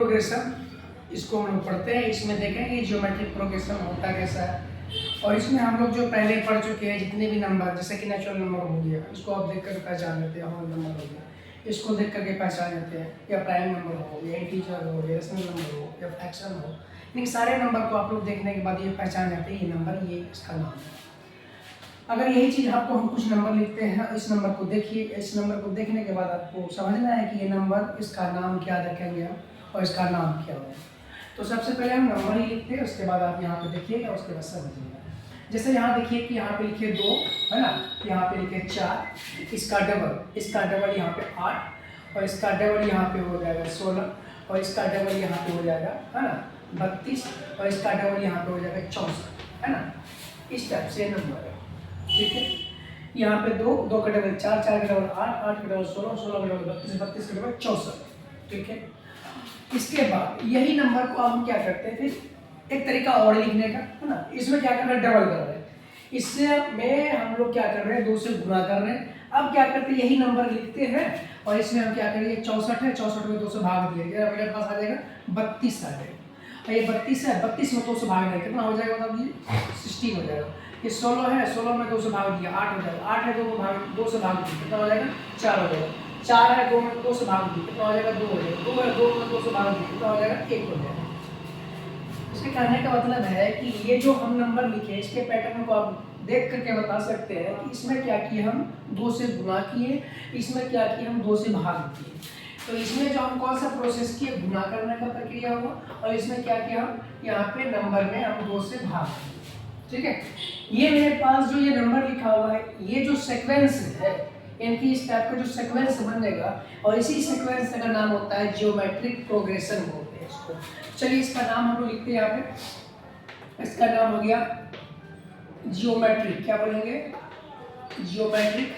Progression इसको हम लोग पढ़ते हैं। इसमें देखेंगे ज्योमेट्रिक प्रोग्रेशन होता कैसा है, और इसमें हम लोग जो पहले पढ़ चुके हैं जितने भी नंबर, जैसे कि नेचुरल नंबर हो गया, इसको आप देख कर पहचान लेते हैं, होल नंबर हो गया, इसको देख करके पहचान लेते हैं, या प्राइम नंबर हो, या इंटीजर हो, या रेशनल नंबर हो, या फ्रैक्शन हो, इन सारे नंबर को आप लोग देखने के बाद ये पहचान जाते हैं, ये नंबर, ये इसका नाम है। अगर यही चीज़ आपको हम कुछ नंबर लिखते हैं, इस नंबर को देखिए, इस नंबर को देखने के बाद आपको समझना है कि ये नंबर, इसका नाम क्या रखेंगे हम, और इसका नाम क्या है। तो सबसे पहले हम नंबर ही लिखते हैं, उसके बाद आप यहाँ पे देखिएगा, उसके बाद समझिएगा। जैसे यहाँ देखिए कि यहाँ पे लिखे 2 है ना, यहाँ पे लिखे 4, इसका डबल यहाँ पे 8, और इसका डबल यहाँ पे हो जाएगा 16, और इसका डबल यहाँ पे हो जाएगा है ना 32, और इसका डबल यहाँ पे हो जाएगा 64, है ना। इस टाइप से नंबर है, ठीक है। यहाँ पे 2 का डबल 4, 4 का डबल 8, 8 का डबल 16, 16 का डबल 32, 32 का डबल 64, ठीक है। इसके बाद यही नंबर को हम क्या करते हैं, फिर एक तरीका और लिखने का, है ना। इसमें क्या कर रहे हैं, डबल कर रहे हैं, इससे में हम लोग क्या कर रहे हैं, 2 से गुणा कर रहे हैं। अब क्या करते हैं, यही नंबर लिखते हैं, और इसमें हम क्या करेंगे, 64 है, 64 में 2 से भाग दिया, मेरे पास आ जाएगा 32 आ जाएगा, और ये 32 है, 32 में 2 से भाग देंगे, कितना हो जाएगा बता दीजिए, 16 हो जाएगा। ये 16 है, 16 में 2 से भाग दिया, 8 हो जाएगा, 8 है, 2 से भाग दिया, कितना हो जाएगा, 4 हो जाएगा। 4 है, 2 में 2 से भाग दिया, कितना हो जाएगा, 2 हो जाएगा। 2 है, 2 में 2 से भाग दिया, कितना हो जाएगा, 1 हो जाएगा। इसके कहने का मतलब है कि ये जो हम नंबर लिखे, इसके पैटर्न को आप देख करके बता सकते हैं कि इसमें क्या किए हम, 2 से गुणा किए, इसमें क्या किए हम, 2 से भाग किए। तो इसमें जो हम कौन सा प्रोसेस किए, गुणा करने का प्रक्रिया हुआ, और इसमें क्या किया हम, यहाँ पे नंबर में हम 2 से भाग किए, ठीक है। ये मेरे पास जो ये नंबर लिखा हुआ है, ये जो सीक्वेंस है, इनकी इस टाइप का जो सीक्वेंस बनेगा, और इसी सीक्वेंस का नाम होता है ज्योमेट्रिक प्रोग्रेशन बोलते हैं इसको। चलिए इसका नाम हम लोग लिखते हैं यहाँ पे, इसका नाम हो गया जियोमेट्रिक, क्या बोलेंगे, जियोमेट्रिक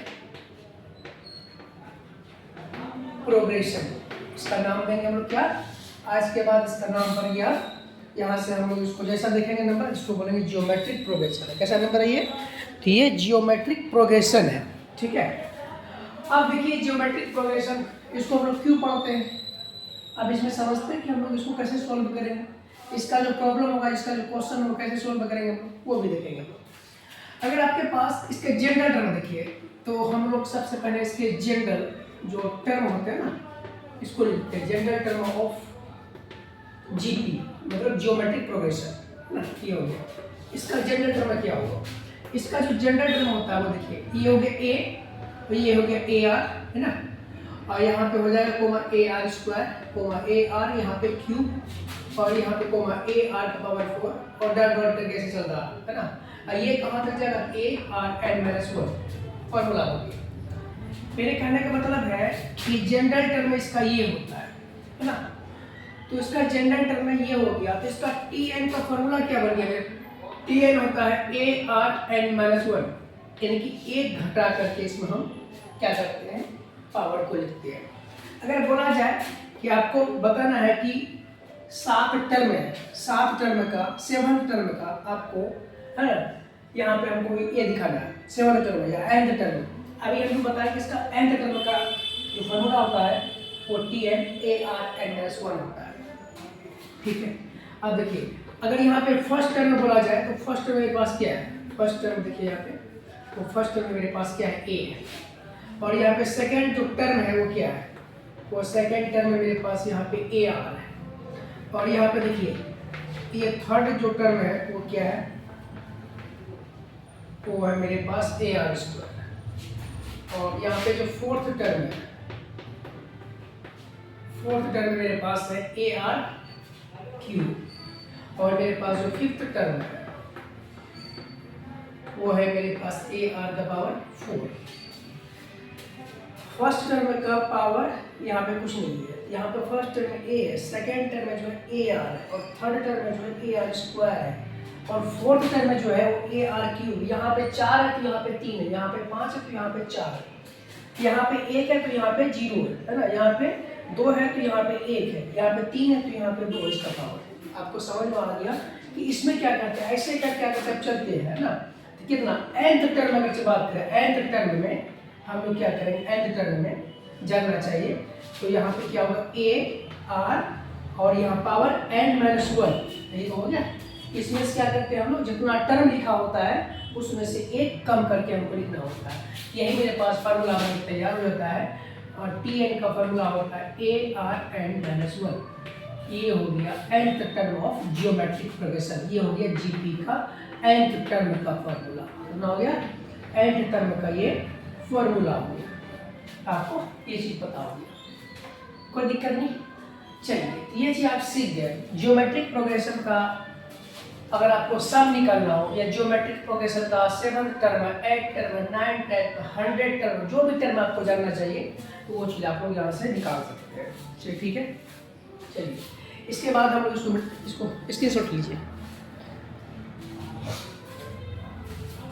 प्रोग्रेशन, इसका नाम देंगे हम लोग क्या। आज के बाद इसका नाम बन गया, यहाँ से हम लोग इसको जैसा देखेंगे नंबर, इसको बोलेंगे जियोमेट्रिक प्रोग्रेशन है। कैसा नंबर है ये, तो ये जियोमेट्रिक प्रोग्रेशन है, ठीक है। अब देखिए जियोमेट्रिक प्रोग्रेशन, इसको हम लोग क्यों पढ़ते हैं, अब इसमें समझते हैं कि हम लोग इसको कैसे सॉल्व करेंगे, इसका जो प्रॉब्लम होगा, इसका जो क्वेश्चन होगा, कैसे सॉल्व करेंगे वो भी देखेंगे। अगर आपके पास इसके जनरल टर्म देखिए, तो हम लोग सबसे पहले इसके जनरल जो टर्म होते हैं ना, इसको लिखते हैं जनरल टर्म ऑफ जीपी, मतलब ज्योमेट्रिक प्रोग्रेशन, है ना। ये हो गया इसका जनरल टर्म, क्या होगा, इसका जो जनरल टर्म होता है वो देखिए, ये हो गया ए, तो ये हो गया ए आर, है ना, और यहाँ पे हो जाएगा comma A R square, comma A R, यहाँ पे क्यूब, और यहाँ पे कोमा ए आर का पावर 4, और डॉट डॉट करके ऐसे चल रहा है ना। ये कहाँ तक जाएगा, A R N minus 1 formula हो गया। मेरे कहने का मतलब है कि जनरल टर्म इसका ये होता है ना, तो इसका जनरल टर्म में ये हो गया, तो इसका टी एन का फॉर्मूला क्या बन गया, टी एन होता है ए आर एन माइनस 1, यानी कि एक घटा करके इसमें हम क्या करते हैं, पावर को लिखते हैं। अगर बोला जाए कि आपको बताना है कि 7 टर्म है, 7 टर्म का, 7 टर्म का आपको, है ना, यहाँ पे हमको ये दिखाना है 7 टर्म या एंड टर्म। अभी हमको बताया कि इसका एंड टर्म का जो फॉर्मूला होता है वो T N A R N minus 1 होता है, ठीक है। अब देखिए अगर यहाँ पे फर्स्ट टर्म बोला जाए, तो फर्स्ट टर्म मेरे पास क्या है, फर्स्ट टर्म देखिए यहाँ पे, तो फर्स्ट टर्म मेरे पास क्या है, ए है, और यहाँ पे सेकेंड जो टर्म है वो क्या है, वो सेकेंड टर्म में मेरे पास यहाँ पे ए आर है, और यहाँ पे देखिए ये थर्ड जो टर्म है वो क्या है, वो है मेरे पास ए आर स्क्वायर, और यहाँ पे जो फोर्थ टर्म है, फोर्थ टर्म मेरे पास है ए आर क्यूब, और मेरे पास जो फिफ्थ टर्म है वो है मेरे पास ए आर का पावर 4। फर्स्ट टर्म का पावर यहाँ पे कुछ नहीं है, यहाँ पे फर्स्ट टर्म में ए है, सेकेंड टर्म में जो है ए आर है, और थर्ड टर्म में जो है ए आर स्क्वायर है, और फोर्थ टर्म में जो है वो ए आर क्यूब। यहाँ पे 4 है तो यहाँ पे 3 है, यहाँ पे 5 है तो यहाँ पे 4 है, यहाँ पे 1 है तो यहाँ पे 0 है ना, यहाँ पे 2 है तो यहाँ पे 1 है, यहाँ पे 3 है तो यहाँ पे 2 इसका पावर। आपको समझ में आ गया कि इसमें क्या करते हैं, ऐसे क्या क्या करते चलते हैं ना। तो कितना nth टर्म अगर से बात करें, nth टर्म में हम लोग क्या करेंगे, nth टर्म में जानना चाहिए, तो यहाँ पे क्या होगा, ए आर और यहाँ पावर n-1, यही तो हो गया। इसमें से क्या करते हैं हम लोग, जितना टर्म लिखा होता है उसमें से एक कम करके हमको लिखना होता है। यही मेरे पास फार्मूला बन तैयार हो जाता है, और Tn का फार्मूला होता है ARn-1। ये हो गया nth term of geometric progression, ये हो गया Gp का nth टर्म का फार्मूला। कितना हो गया? nth टर्म का ये फार्मूला हो गया। आपको ये चीज पता हो गया, कोई दिक्कत नहीं। चलिए ये चीज आप सीख गए। जियोमेट्रिक प्रोग्रेशन का अगर आपको सम निकालना हो, या जियोमेट्रिक प्रोग्रेशन का 7th term, 8th term, 9th term, 100th term, जो भी टर्म आपको जानना चाहिए तो वो चीज़ आप लोग यहाँ से निकाल सकते हैं। चलिए ठीक है। चलिए इसके बाद हम लोग इसको स्क्रीनशॉट लीजिए।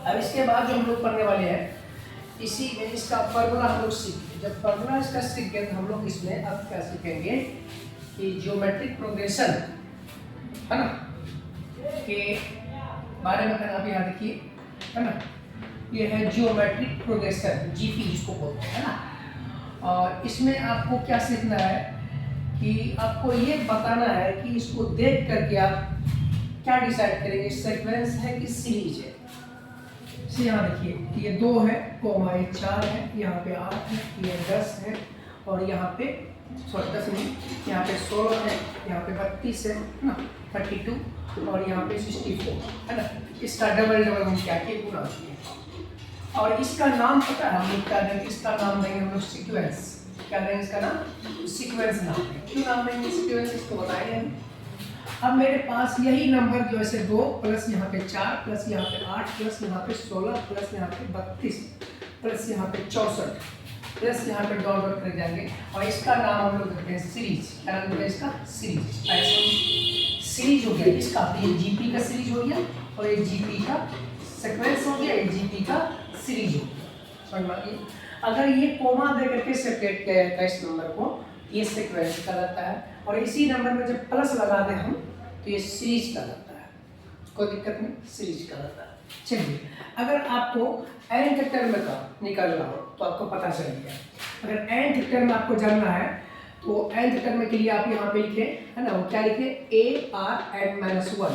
अब इसके बाद जो हम लोग पढ़ने वाले हैं, इसी में इसका फार्मूला हम लोग सीखेंगे। जब फार्मूला इसका सीख गए तो हम लोग इसमें अब क्या सीखेंगे कि जियोमेट्रिक प्रोग्रेशन है ना के बारे में आप यहाँ देखिए, है ना, ये है जियोमेट्रिक प्रोग्रेशन, जीपी जिसको बोलते हैं ना। और इसमें आपको क्या सीखना है कि आपको ये बताना है कि इसको देख करके आप क्या डिसाइड करेंगे, सीक्वेंस है कि सीरीज है। से यहाँ देखिए ये 2 है, कोमा ये 4 है, यहाँ पे 8 है, ये 10 है, और यहाँ पे 10 नहीं, यहाँ पे 16 है, यहाँ पे 32 है ना, 32, और यहाँ पे 64 है ना। इसका डबल हम क्या किए, गुना किए। और इसका नाम पता है हम लोग क्या देंगे, इसका नाम देंगे हम लोग सीक्वेंस। क्या देंगे इसका नाम? सीक्वेंस नाम है। क्यों नाम देंगे सीक्वेंस, इसको बताएंगे हम। अब मेरे पास यही नंबर जो ऐसे 2 प्लस यहाँ पे 4 प्लस यहाँ पे 8 प्लस यहाँ पे 16 प्लस यहाँ पे 32 प्लस यहाँ पे 64 प्लस यहाँ पे डॉट डॉट कर जाएंगे, और इसका नाम हम लोग देते हैं सीरीज। क्या नाम देते हैं इसका? सीरीज। ऐसा सीरीज हो गया इसका, ये जीपी का सीरीज हो गया, और ये जीपी का सीक्वेंस हो गया, ये जीपी का सीरीज हो गया। समझ में आ गई? अगर ये कोमा दे करके सेपरेट किया जाता है इस नंबर को, ये सीक्वेंस कहलाता है, और इसी नंबर में जब प्लस लगा दें हम तो ये सीरीज कहलाता है। कोई दिक्कत नहीं, सीरीज कहलाता है। चलिए अगर आपको nth टर्म का निकालना हो तो आपको पता चल गया। अगर nth टर्म आपको जानना है तो nth टर्म के लिए आप यहाँ पे लिखे, है ना, वो क्या लिखे, ARn-1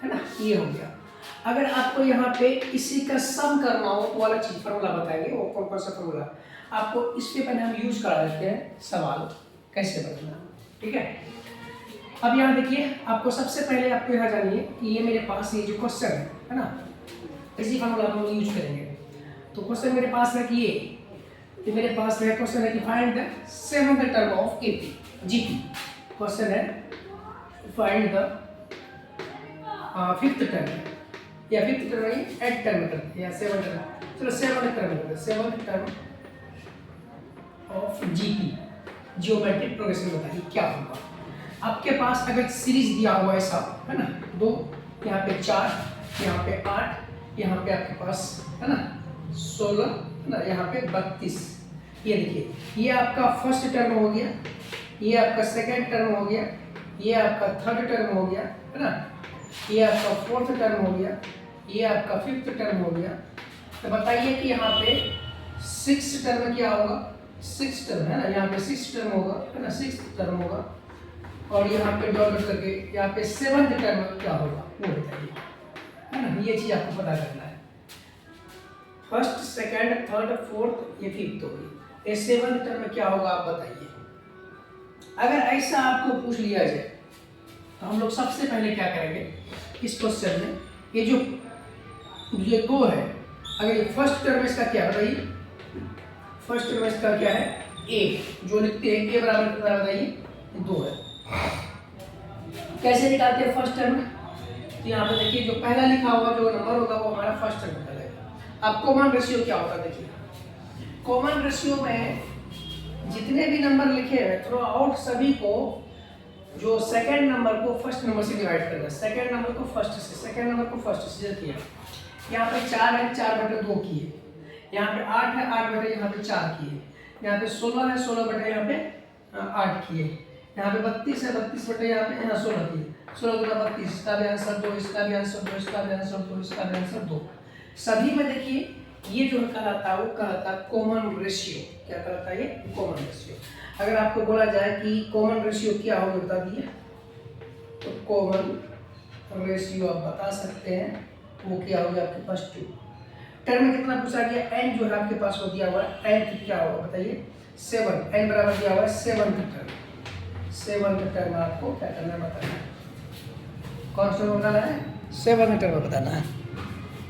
है ना, ये हो गया। अगर आपको यहाँ पे इसी का सम करना हो तो वाला चीज फार्मूला बताएंगे, वो कौन कौन सा फार्मूला आपको इस पे पहले हम यूज करा देते हैं, सवाल कैसे बनाना। ठीक है, अब यहाँ देखिए, आपको सबसे पहले आपको यहाँ जानिए कि ये मेरे पास ये जो क्वेश्चन है ना, इसी फार्मूला को हम यूज करेंगे। तो क्वेश्चन मेरे पास है कि ये मेरे पास है क्वेश्चन है कि find the 7th term of GP. Question है फाइंड द 5th टर्म, या 5th टर्म नहीं, 8th टर्म करते हैं, या 7th टर्म। चलो 7th टर्म करते हैं, 7th term of GP, geometric progression बताइए क्या होगा। आपके पास अगर सीरीज दिया हुआ ऐसा है ना, 2 यहाँ पे 4 यहाँ पे 8 यहाँ पे आपके पास है ना 16 है ना, यहाँ पे 32। ये देखिए, ये आपका फर्स्ट टर्म हो गया, ये आपका सेकंड टर्म हो गया, ये आपका थर्ड टर्म हो गया है ना, ये आपका फोर्थ टर्म हो गया, ये आपका 5th टर्म हो गया। तो बताइए कि यहाँ पे 6th टर्म क्या होगा, 6th टर्म है ना, यहाँ पे 6th टर्म होगा है ना, 6th टर्म होगा, और यहाँ पे डॉट करके यहाँ पे 7th टर्म क्या होगा वो बताइए, है ना। ये चीज आपको पता करना है। फर्स्ट, सेकंड, थर्ड, फोर्थ, ये 5th होगी, ये 7th टर्म क्या होगा आप बताइए। अगर ऐसा आपको पूछ लिया जाए तो हम लोग सबसे पहले क्या करेंगे इस क्वेश्चन में, ये जो 2 है, अगर ये फर्स्ट टर्म इसका क्या बताइए, फर्स्ट टर्म इसका क्या है, a, जो लिखते हैं a बराबर कितना बताइए, 2 है। कैसे निकालते हैं फर्स्ट टर्म? तो यहाँ पे देखिए, जो पहला लिखा हुआ जो नंबर होगा वो हमारा फर्स्ट टर्म निकलेगा। अब कॉमन रेशियो क्या होता है देखिए, कॉमन रेशियो में जितने भी नंबर लिखे हैं थ्रू आउट सभी को, जो सेकंड नंबर को फर्स्ट नंबर से डिवाइड करना है, सेकंड नंबर को फर्स्ट से, सेकंड नंबर को फर्स्ट से किया। यहाँ पे 4 है, 4/2 किए, यहाँ पे 8 है, 8/, यहाँ पे 4 किए, यहाँ पे 16 है, 16/, यहाँ पे 8 किए, यहाँ पे 32 है, 32/, यहाँ पे 16 किए, 16 × 32, इसका भी आंसर 2, इसका भी आंसर 2, इसका भी आंसर 2, इसका भी आंसर 2। सभी में देखिए ये जो कहलाता है वो कहलाता है कॉमन रेशियो। क्या कहलाता है ये? Common ratio. अगर आपको बोला जाए कि कॉमन रेशियो क्या होगा बता दिए, तो कॉमन रेशियो आप बता सकते हैं वो क्या होगा आपके पास 2। टर्म में कितना पूछा गया? n जो है आपके पास वो दिया हुआ है, n की क्या होगा बताइए? 7। n बराबर दिया हुआ है 7th टर्म। 7th टर्म आपको क्या करना है बताना है, कौन सा बताना है? 7th टर्म बताना है।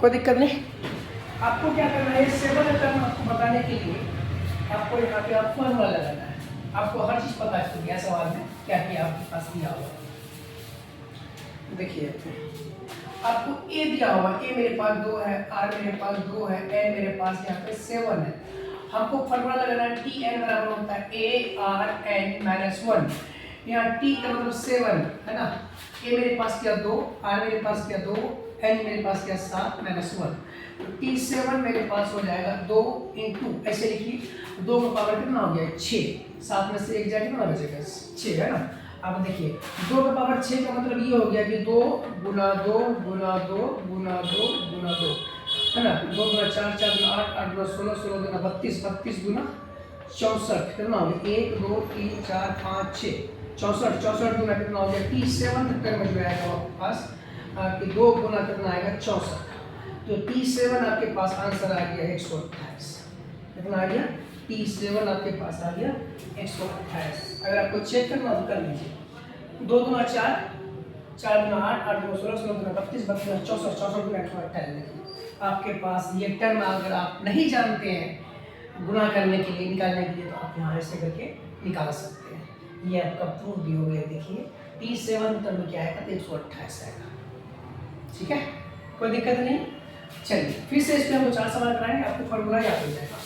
कोई दिक्कत नहीं, आपको क्या करना है? 7th टर्म आपको बताने के लिए आपको यहाँ पे आप फॉर्मूला लगाना है। आपको हर चीज़ पता चल गया सवाल में क्या किया आपके पास दिया हुआ है। देखिए आपको a दिया हुआ, a मेरे पास 2 है, r मेरे पास 2 है, n मेरे पास यहाँ पे 7 है। हमको फॉर्मूला लगाना है t n बराबर होता है a r n माइनस 1। यहाँ t का मतलब 7 है ना, a मेरे पास क्या 2, r मेरे पास क्या 2, n मेरे पास क्या 7 माइनस 1। तो t7 मेरे पास हो जाएगा 2 इंटू, ऐसे लिखिए 2 का पावर कितना हो गया 6, 7 में से 1 जाए कितना बचेगा 6 है ना। अब देखिए 2 का पावर 6 का मतलब ये हो गया कि 2 गुना 2 गुना 2 गुना 2 गुना 2 है ना। 2 गुना 4, 4 गुना 8, 8 गुना 16, 16 गुना 32, 32 गुना 64 कितना हो गया 1 2 3 4 5 6 64, 64 गुना कितना हो गया t7 टर्म में जो आएगा आपके पास कि 2 गुना कितना आएगा 64। तो t7 आपके पास आंसर आ गया 128। कितना आ गया? t7 आपके पास आ गया 128। अगर आपको चेक करना तो कर लीजिए। 2 गुना 4, 4 गुना 8, 8 गुना 16, 16 गुना 32, 32 गुना 64, 64 गुना 128। आपके पास ये टर्म अगर आप नहीं जानते हैं गुना करने के लिए, निकालने के लिए, तो आप यहाँ ऐसे करके निकाल सकते हैं। ये आपका प्रूफ भी हो गया। देखिए t7 टर्म क्या आएगा? 128 आएगा। ठीक है, कोई दिक्कत नहीं। चलिए फिर से इस पे हम 4 सवाल कराएंगे, आपको फॉर्मूला याद हो जाएगा।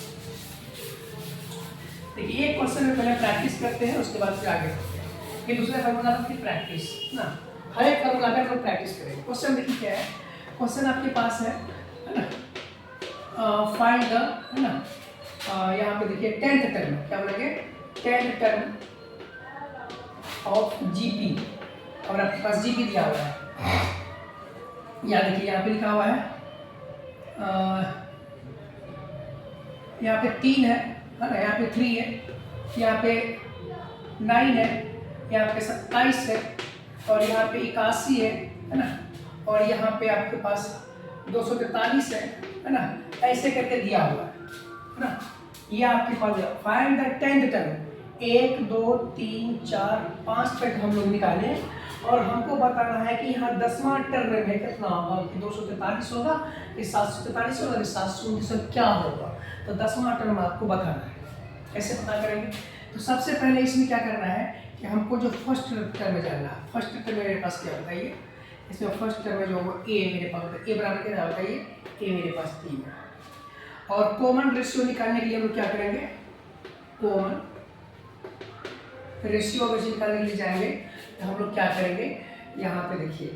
देखिए एक क्वेश्चन में पहले प्रैक्टिस करते हैं, उसके बाद फिर आगे बढ़ते हैं। फिर दूसरे फॉर्मूला पर फिर प्रैक्टिस ना, हर एक फॉर्मूला पर हम प्रैक्टिस करेंगे। क्वेश्चन देखिए क्या है, क्वेश्चन आपके पास है ना, फाइंड द, है ना, यहाँ पे देखिए 10th टर्म, क्या बोलेंगे 10th टर्म ऑफ जीपी, और आपके पास जीपी दिया हुआ है। यहाँ देखिए यहाँ पे लिखा हुआ है यहाँ पे 3 है ना, यहाँ पे 3 है, यहाँ पे 9 है, यहाँ पे 27 है, और यहाँ पे 81 है ना, और यहाँ पे आपके पास 243 है ना, ऐसे करके दिया हुआ है ना। ये आपके पास फाइंड द 10th टर्म, 1 2 3 4 5 तक हम लोग निकाले, और हमको बताना है कि यहाँ 10वां टर्म में कितना होगा, कि 243 होगा कि 743 होगा कि 729 क्या होगा। तो 10वां टर्म आपको बताना है। कैसे पता करेंगे? तो सबसे पहले इसमें क्या करना है कि हमको जो फर्स्ट टर्म में जानना है। फर्स्ट टर्म मेरे पास क्या होता है, ये इसमें फर्स्ट टर्म में जो होगा ए मेरे पास होता है, ए बराबर क्या होता है, ये ए मेरे पास 3 है। और कॉमन रेशियो निकालने के लिए हम लोग क्या करेंगे, कॉमन रेशियो अगर निकालने के लिए जाएंगे तो हम लोग क्या करेंगे, यहाँ पे देखिए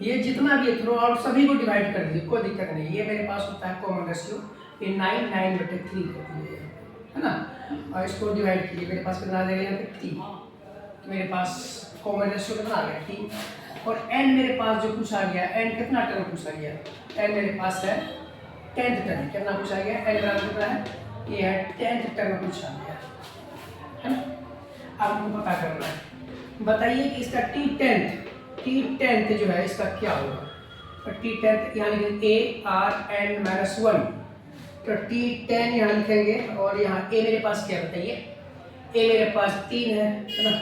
ये जितना भी है थ्रू आउट सभी को डिवाइड कर दीजिए, कोई दिक्कत नहीं। ये मेरे पास होता है कॉमन रेशियो, ये 9/3 कर दीजिए है ना, और इसको डिवाइड कीजिए, मेरे पास कितना आ जाएगा यहाँ पे 3। तो मेरे पास कॉमन रेशियो कितना आ गया 3। और n मेरे पास जो पूछा गया, n कितना टर्म पूछा गया, n मेरे पास है 10th टर्म। कितना पूछा गया, n बराबर कितना है, ये है 10th टर्म पूछा गया है ना। अब हमको पता करना है, बताइए कि इसका t10th जो है इसका क्या होगा। तो t10 यहाँ लिखेंगे a/r(n-1), तो t10 यहाँ लिखेंगे, और यहाँ a मेरे पास क्या बताइए, a मेरे पास 3 है ना,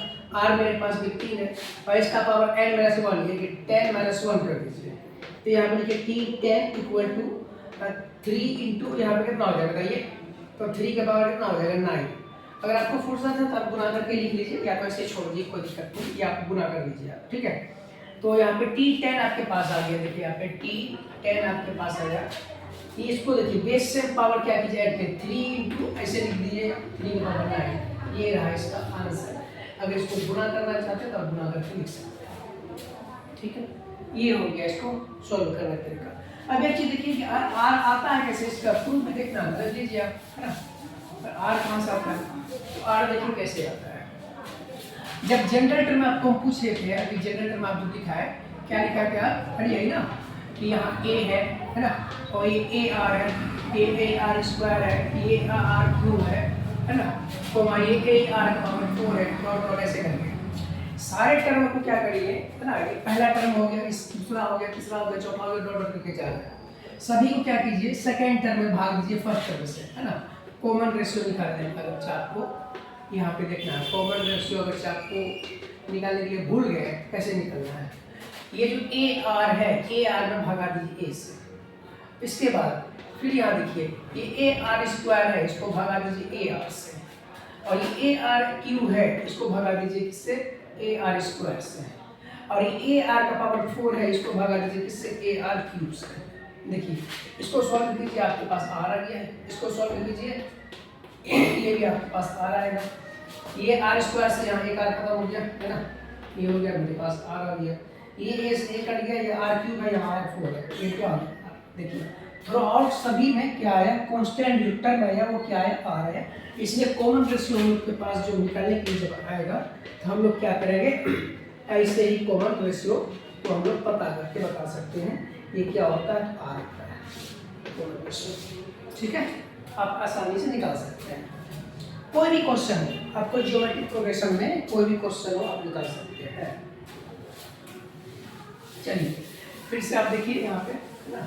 r मेरे पास भी 3 है, और इसका पावर n-1 ये कि 10-1 कर दीजिए। तो यहाँ पे लिखिए t10 इक्वल टू 3 इंटू यहाँ पे कितना हो जाएगा बताइए, तो 3 का पावर कितना हो जाएगा 9। अगर आपको फुर्सत है तो आप गुना करके लिख लीजिए, या तो ऐसे छोड़ दीजिए, कोई दिक्कत नहीं, या आप गुना कर लीजिए आप, ठीक है। तो यहाँ पे t10 आपके पास आ गया, देखिए यहाँ पे t10 आपके पास आ गया। ये इसको देखिए बेस से पावर क्या कीजिए ऐड करिए, 3 इंटू ऐसे लिख दीजिए 3 का पावर 9, ये रहा इसका आंसर। अगर इसको गुना करना चाहते हैं तो आप गुना करके लिख सकते हैं, ठीक है। ये हो गया इसको सॉल्व करने का तरीका। अब एक चीज देखिए कि r आता है कैसे, इसका प्रूफ भी देखना कर लीजिए आप, है ना। r कहाँ से आता है, तो r देखिए कैसे आता है। जब जनरेटर में आपको हम पूछ रहे थे, अभी जनरेटर में आपको लिखा है क्या लिखा है, क्या अरे यही ना, कि यहाँ ए है ना, और ये ए आर है, ए आर स्क्वायर है, ये आर क्यू है ना, तो ये ए आर का पावर 4 है, और ऐसे करेंगे सारे टर्म को क्या करिए है ना, ये पहला टर्म हो गया, इस दूसरा हो गया, तीसरा हो गया, चौथा हो गया, डॉट डॉट करके जाएगा। सभी को क्या कीजिए सेकंड टर्म में भाग दीजिए फर्स्ट टर्म से, है ना। कॉमन रेशियो निकालने हैं, अगर आपको यहाँ पे देखना है कॉमन रेशियो, अगर आपको निकालने के लिए भूल गए कैसे निकलना है, ये जो ए आर है, ए आर में भगा दीजिए ए से। इसके बाद फिर यहाँ देखिए ये ए आर स्क्वायर है, इसको भगा दीजिए ए आर से, और ये ए आर क्यू है, इसको भगा दीजिए किससे, ए आर स्क्वायर से, और ये ए आर का पावर 4 है, इसको भगा दीजिए किससे, ए आर क्यूब से। देखिए इसको सॉल्व कीजिए, आपके पास आर आ गया है, इसको सॉल्व कीजिए, ये भी आपके पास आर आएगा, ये आर स्क्वायर से यहाँ एक आर खत्म हो गया है ना, ये हो गया, मेरे पास आर आ गया, ये ए से ए कट गया, ये आर क्यूब है, यहाँ आर 4 है, ये क्या देखिए थ्रू आउट सभी में क्या आया, कांस्टेंट जो टर्म आया वो क्या आया, आ रहा है। इसलिए कॉमन रेशियो हम लोग के पास जो निकालने के लिए जब आएगा तो हम लोग क्या करेंगे, ऐसे ही कॉमन रेशियो को हम लोग पता करके बता सकते हैं ये क्या होता है, आ होता है कॉमन रेशियो, ठीक है, आप आसानी से निकाल सकते हैं। कोई भी क्वेश्चन हो आपको ज्योमेट्रिक प्रोग्रेशन में, कोई भी क्वेश्चन हो आप निकाल सकते हैं। चलिए फिर से आप देखिए यहाँ पे ना,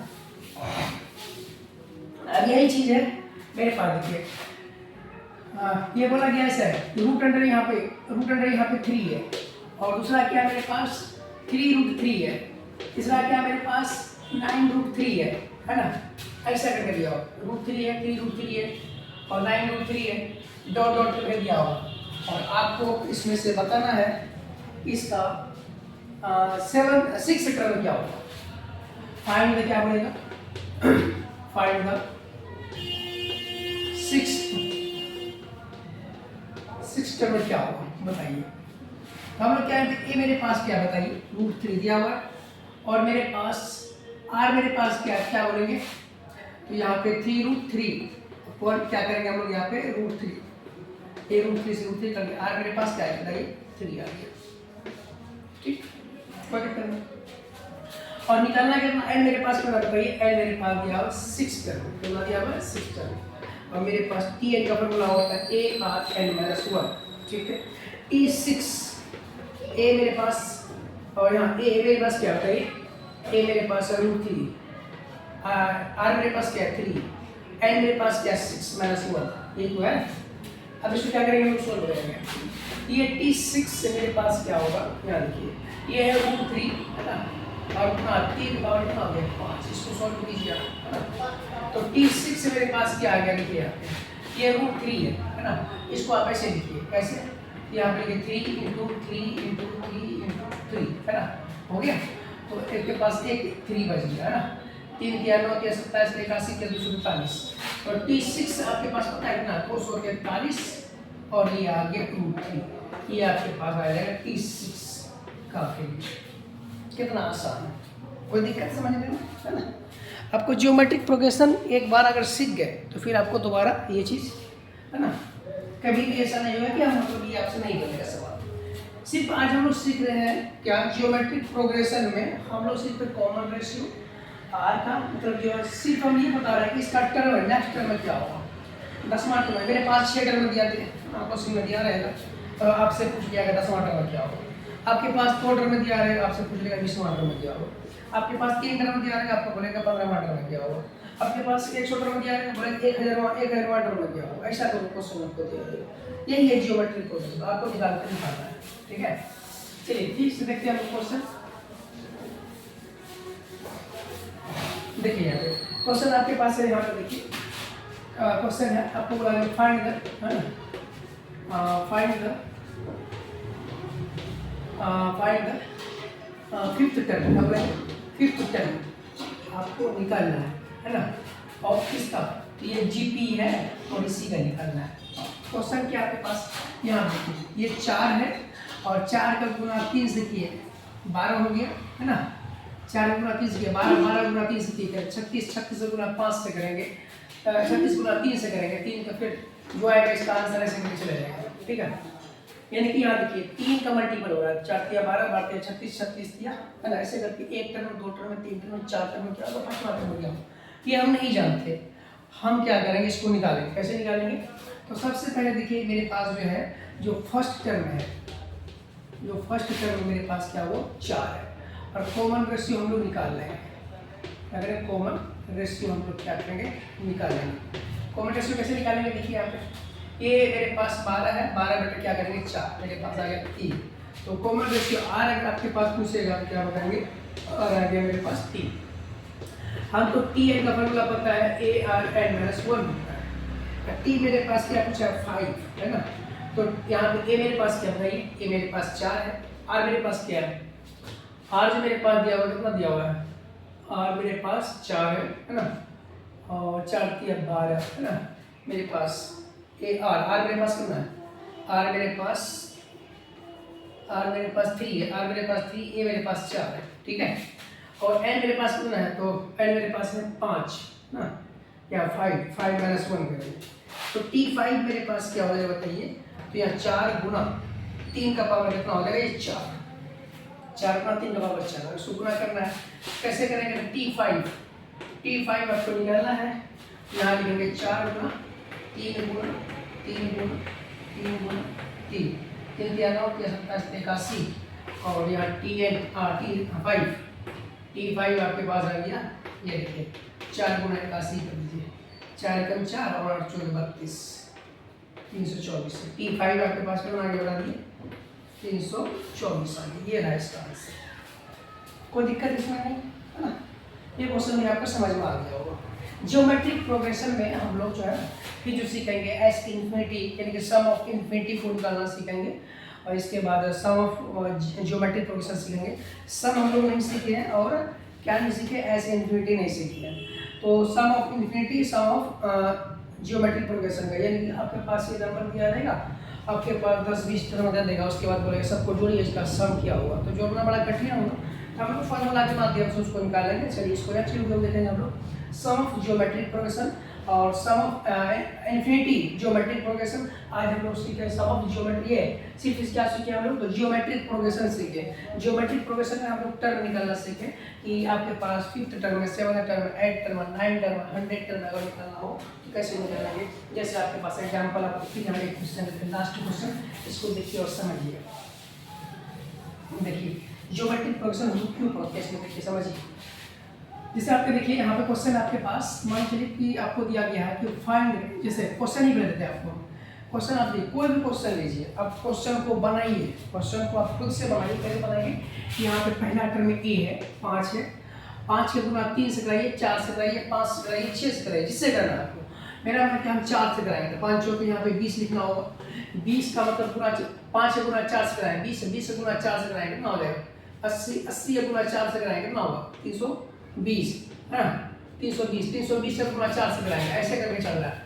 अब यही चीज है मेरे पास, देखिए ये बोला गया ऐसा है, रूट अंडर यहाँ पे 3 है, और दूसरा क्या मेरे पास 3√3 है, तीसरा क्या मेरे पास 9√3 है ना, ऐसा करके दिया हो, √3 है, 3√3 है और 9√3 है, डॉट डॉट करके दिया होगा, और आपको इसमें से बताना है इसका 6 टर्म क्या होगा। फाइंड द क्या बनेगा, फाइंड द 6 टर्म क्या होगा बताइए। हम लोग क्या है, ए मेरे पास क्या बताइए, √3 दिया हुआ, और मेरे पास आर मेरे पास क्या बोलेंगे, तो यहाँ पे 3√3 और क्या करेंगे हम लोग यहाँ पे √3, ए √3 से √3 करके आर मेरे पास क्या है बताइए, 3 आ गया, ठीक, कोई दिक्कत नहीं। और निकालना कितना, एन मेरे पास क्या बताइए, एन मेरे पास दिया हुआ 6 टर्म, कितना दिया हुआ 6 टर्म, और मेरे पास टी एन का फॉर्मूला होता है ए आर एन -1, ठीक है, T6 ए मेरे पास, और यहाँ ए मेरे पास क्या होता है, ए मेरे पास √3, आर मेरे पास क्या है 3, एन मेरे पास क्या 6 -1, ये तो है। अब इसको क्या करेंगे, हम सोल्व करेंगे। ये T6 से मेरे पास क्या होगा, यहाँ देखिए ये है √3 है ना, और 3 का पावर कितना हो गया 5, इसको सॉल्व कीजिए है ना, तो T6 से मेरे पास क्या आ गया, लिखिए ये √3 है ना, इसको आप ऐसे लिखिए, कैसे, यहाँ पे लिखिए 3 × 3 × 3 × 3 है ना, हो गया, तो एक के पास एक 3 बच गया है ना, 3 × 9 = 27, 81 × 245, और T6 आपके पास पता है कितना 243, और ये आ गया √3, ये आपके पास आ जाएगा T6 का वैल्यू। कितना आसान है, कोई दिक्कत समझने में है ना। आपको ज्योमेट्रिक प्रोग्रेशन एक बार अगर सीख गए तो फिर आपको दोबारा ये चीज़ है ना, कभी भी ऐसा नहीं होगा कि हम मतलब ये आपसे नहीं बनेगा सवाल। सिर्फ आज हम लोग सीख रहे हैं क्या, ज्योमेट्रिक प्रोग्रेशन में हम लोग सिर्फ कॉमन रेशियो आर का मतलब जो है, सिर्फ हम ये बता रहे हैं कि इसका टर्म नेक्स्ट टर्म में क्या होगा, 10वां टर्म है, मेरे पास 6 टर्म दिया थे, आपको में दिया रहेगा, तो आपसे पूछ लिया गया 10वां टर्म क्या होगा, आपके पास 4 टर्म दिया रहेगा, आपसे पूछ लेगा 20वां टर्म क्या होगा, आपके पास 3 टर्म दिया रहेगा, आपको बोलेगा 15वां टर्म क्या होगा, आपके पास 100 टर्म दिया रहेगा, बोलेगा 1000वां टर्म क्या होगा, ऐसा करो क्वेश्चन आपको दिया रहेगा। यही है ज्योमेट्रिक प्रोग्रेशन, आपको निकाल कर दिखाना है, ठीक है। चलिए ठीक से देखते हैं क्वेश्चन, देखिए यहाँ पे क्वेश्चन आपके पास है, यहाँ पे देखिए क्वेश्चन है, आपको बोला फाइंड द है ना, फाइंड द फिफ्थ टर्म, अब फिफ्थ टर्म आपको निकालना है ना, और किसका, तो ये जीपी है और इसी का निकालना है। क्वेश्चन क्या आपके पास, यहाँ देखिए ये 4 है, और 4 का गुना 3 से किए 12 हो गया है ना, 4 गुना 3 से किया 12, 12 गुना 3 से किए 36, 36 गुना 5 से करेंगे, 36 गुना 3 से करेंगे, 3 का फिर जो आएगा इसका आंसर ऐसे चला जाएगा, ठीक है। यानी कि यहाँ देखिए 3 का मल्टीपल हो रहा है, 4 तिया 12, 12 तिया 36, 36 तिया है ना, ऐसे करके 1 टर्म, 2 टर्म, 3 टर्म, 4 टर्म क्या होगा, 5वां टर्म हो गया। ये हम नहीं जानते, हम क्या करेंगे, इसको निकालेंगे। कैसे निकालेंगे, तो सबसे पहले देखिए मेरे पास जो है जो फर्स्ट टर्म है, जो फर्स्ट टर्म मेरे पास क्या वो 4 है, और कॉमन रेशियो हम लोग निकाल लेंगे। अगर कॉमन रेशियो हम लोग क्या करेंगे, निकालेंगे। कॉमन रेशियो कैसे निकालेंगे, देखिए यहाँ पे ये मेरे पास 12 है, 12 बटे क्या करेंगे 4, मेरे पास आ गया 3। तो कॉमन रेशियो आर अगर आपके पास पूछेगा तो क्या बताएंगे, आर आ गया मेरे पास 3। हम तो टी एन का फॉर्मूला पता है, ए आर एन माइनस 1 होता है। टी मेरे पास क्या पूछा है 5 है ना, तो यहाँ पे ए मेरे पास क्या बताइए, ए मेरे पास 4 है, आर मेरे पास क्या है, आर जो मेरे पास दिया हुआ कितना दिया हुआ है, आर मेरे पास 4 है ना, और 4 तिया 12 है ना, मेरे पास ए आर मेरे पास कितना है, आर मेरे पास 3 है, आर मेरे पास 3, ए मेरे पास 4 है, ठीक है। और एन मेरे पास कितना है, तो एन मेरे पास है 5 ना, या 5 माइनस 1 करेंगे, तो T5 मेरे पास क्या हो जाएगा बताइए, तो यहाँ 4 गुना 3 का पावर कितना हो जाएगा, ये 4 गुना 3 का पावर 4, इसको गुना करना है। कैसे करेंगे, T5 आपको निकालना है, यहाँ लिखेंगे 4 गुना 3 गुना 3 गुना 3 गुना 3, 3 तिया 9 तिया 27 81, और यहाँ T5 आपके पास आ गया, ये देखिए 4 गुना 81 कर दीजिए, 4 एकम 4 और 8 चौके 32, 324 है। T5 आपके पास कितना आगे बढ़ा दिए, 324 आ गया, ये रहा इसका आंसर। कोई दिक्कत इसमें नहीं है ना, ये क्वेश्चन भी आपको समझ में आ गया होगा। ज्योमेट्रिक प्रोग्रेशन में हम लोग जो है फिर जो सीखेंगे एस इन्फिनिटी यानी कि सम ऑफ इन्फिनिटी को निकालना सीखेंगे, और इसके बाद सम ऑफ ज्योमेट्रिक प्रोग्रेशन सीखेंगे। सम हम लोग नहीं सीखे हैं, और क्या नहीं सीखे, एस इन्फिनिटी नहीं सीखे हैं। तो sum of infinity, sum of geometric progression का, यानी कि आपके पास ये नंबर दिया रहेगा, आपके पास 10-20 टर्म दे देगा, उसके बाद बोलेगा सबको जोड़िए, इसका सम क्या हुआ, तो जोड़ना बड़ा कठिन होगा, हम लोग फॉर्मूला के माध्यम से उसको निकालेंगे। चलिए इसको नेक्स्ट वीडियो में देखेंगे हम लोग, सम ऑफ ज्योमेट्रिक प्रोग्रेशन और सम ऑफ इन्फिनिटी ज्योमेट्रिक प्रोग्रेशन। आज हम लोग सीखे सम ऑफ ज्योमेट्री है, सिर्फ इसके क्या सीखे हम लोग, तो ज्योमेट्रिक प्रोग्रेशन सीखे। ज्योमेट्रिक प्रोग्रेशन में हम लोग टर्म निकालना सीखे कि आपके पास 5th टर्म में, 7th टर्म में, 8th टर्म में, 9th टर्म में, 100th टर्म में अगर निकालना हो तो कैसे निकालेंगे। जैसे आपके पास एग्जाम्पल, आपको फिर हम एक क्वेश्चन, लास्ट क्वेश्चन, इसको देखिए और समझिए। देखिए ज्योमेट्रिक प्रोग्रेशन हम क्यों पढ़ते हैं, इसमें देखिए समझिए। जैसे आपके देखिए यहाँ पे क्वेश्चन आपके पास, मान चलिए कि आपको दिया गया है कि फाइंड, जैसे क्वेश्चन ही बता देते हैं आपको, क्वेश्चन आप देखिए कोई भी क्वेश्चन लीजिए, आप क्वेश्चन को बनाइए, क्वेश्चन को आप खुद से बनाइए। कैसे बनाएंगे कि यहाँ पे पहला टर्म में ए है, 5 है, 5 के गुना 3 से कराइए, 4 से कराइए, 5 से कराइए, 6 से कराइए, जिससे करना है आपको। मेरा मतलब कि हम 4 से कराएंगे, तो 5 चौके यहाँ पे 20 लिखना होगा, 20 का मतलब गुना 5 से गुना 4 से कराएंगे, 20 से गुना 4 से कराएंगे कितना हो जाएगा, 80 से गुना 4 से कराएंगे कितना होगा, 320 है ना, 320 से गुना 4 से कराएंगे, ऐसे करके चल रहा है।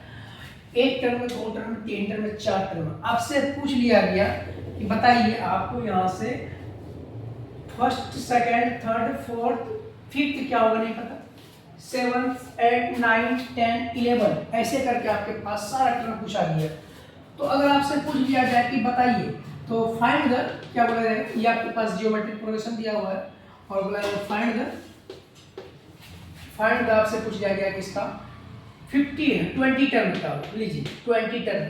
एक टर्म में, 2 टर्म में, 3 टर्म में, 4 टर्म में आपसे पूछ लिया गया कि बताइए आपको यहाँ से first, second, third, fourth, fifth क्या होगा नहीं पता, 7th, 8th, 9th, 10th, 11 ऐसे करके आपके पास सारा टर्म पूछा गया। तो अगर आपसे पूछ लिया जाए कि बताइए, तो फाइंड द, क्या बोला जाएगा, ये आपके पास ज्योमेट्रिक प्रोग्रेशन दिया हुआ है, और बोला फाइंड द आपसे पूछ लिया गया किसका 20 टर्म का, लीजिए 20 टर्म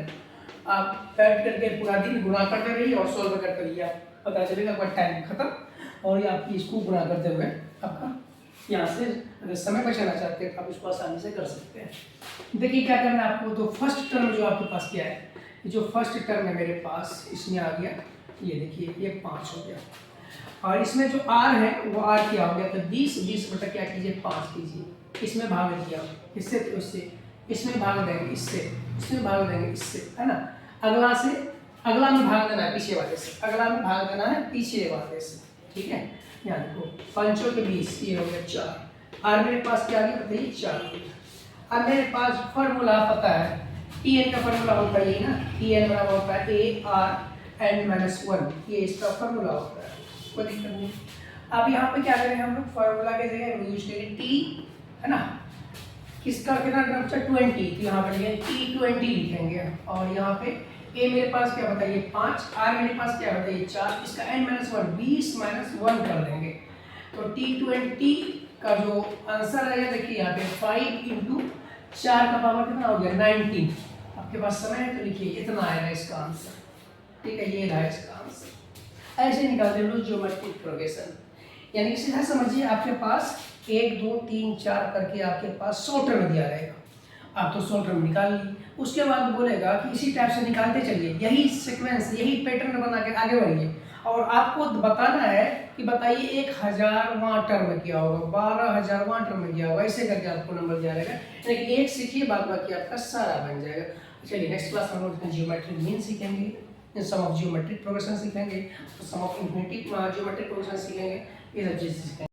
आप ऐड करके पूरा दिन गुणा करते रहिए और सॉल्व करते रहिए, पता चलेगा आपका टाइम खत्म, और ये आपकी इसको गुणा करते हुए आपका यहाँ से अगर समय बचाना चाहते हैं तो आप इसको आसानी से कर सकते हैं। देखिए क्या करना है आपको, तो फर्स्ट टर्म जो आपके पास क्या है, जो फर्स्ट टर्म है मेरे पास इसमें आ गया, ये देखिए ये 5 हो गया, और इसमें जो r है वो r क्या हो गया, तो 20 बटा क्या कीजिए 5 कीजिए, इसमें भाग दिया, इससे तो इससे, इसमें भाग देंगे इससे, इसमें भाग देंगे इससे, है ना। अगला में भाग देना है पीछे वाले से, अगला में भाग देना है पीछे वाले से, ठीक है। यहाँ देखो 5 के 20, ये हो गया 4, और मेरे पास क्या आ गया बताइए 4। अब मेरे पास फॉर्मूला पता है, Tn का फॉर्मूला होता है ये ना, Tn बराबर होता है ARn-1, ये इसका फॉर्मूला होता है, कोई दिक्कत नहीं। अब यहाँ पे क्या करेंगे हम लोग, फॉर्मूला के जगह यूज करेंगे T है ना, किसका कितना टर्म था 20, तो यहाँ पर T20 लिखेंगे, और यहाँ पे ए मेरे पास क्या बताइए 5, आर मेरे पास क्या बताइए 4, इसका n माइनस 1 20 माइनस 1 कर देंगे तो T20 का जो आंसर आएगा देखिए यहाँ पे 5 इंटू 4 का पावर कितना हो गया 19। आपके पास समय है तो लिखिए इतना आएगा इसका आंसर। ठीक है, ये रहा इसका आंसर। ऐसे निकालते हैं ज्योमेट्रिक प्रोग्रेशन, यानी कि सीधा समझिए आपके पास 1 2 3 4 करके आपके पास 100 टर्म दिया रहेगा, आप तो 100 टर्म निकाल ली। उसके बाद बोलेगा कि इसी टाइप से निकालते चलिए, यही सीक्वेंस यही पैटर्न बना के आगे बढ़िए, और आपको बताना है कि बताइए 1000वां टर्म क्या होगा, 12000वां टर्म क्या होगा, ऐसे करके आपको नंबर दिया रहेगा। यानी एक सीखिए बाद बाकी आपका सारा बन जाएगा। चलिए नेक्स्ट क्लास हम लोग ज्योमेट्रिक मीन सीखेंगे, सम ऑफ ज्योमेट्रिक प्रोग्रेशन सीखेंगे, सम ऑफ इन्फिनिटी ज्योमेट्रिक प्रोग्रेशन सीखेंगे, ये सब चीज़ सीखेंगे।